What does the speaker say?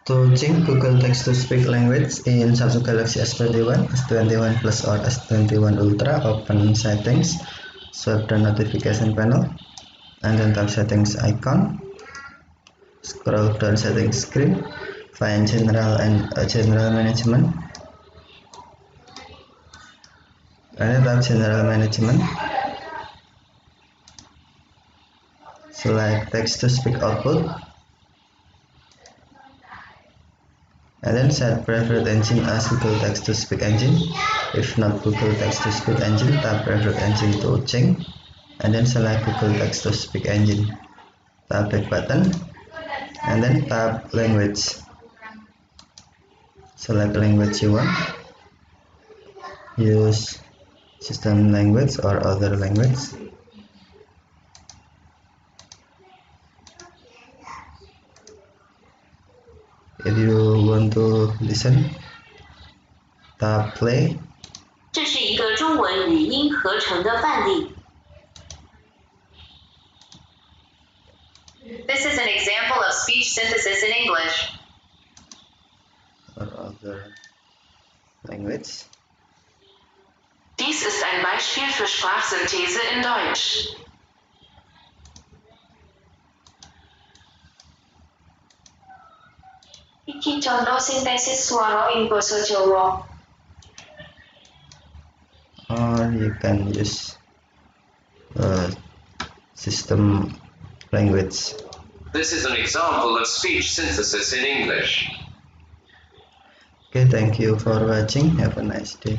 To change Google Text-to-Speech language in Samsung Galaxy S21, S21 Plus or S21 Ultra, open Settings, swipe the notification panel, and then tap Settings icon. Scroll down Settings screen, find General and General Management, and then tap General Management. Select Text-to-Speech output, and then set preferred engine as Google Text-to-Speech engine. If not Google Text-to-Speech engine, tap preferred engine to change, and then select Google Text-to-Speech engine. Tap back button, and then tap language. Select language you want. Use system language or other language. If you want to listen, tap play. 这是一个中文语音合成的范例。This is an example of speech synthesis in English. Or other language. Dies ist ein Beispiel für Sprachsynthese in Deutsch. Iki contoh sintesis suara ing basa Jawa. Or you can use system language. This is an example of speech synthesis in English. Okay, thank you for watching. Have a nice day.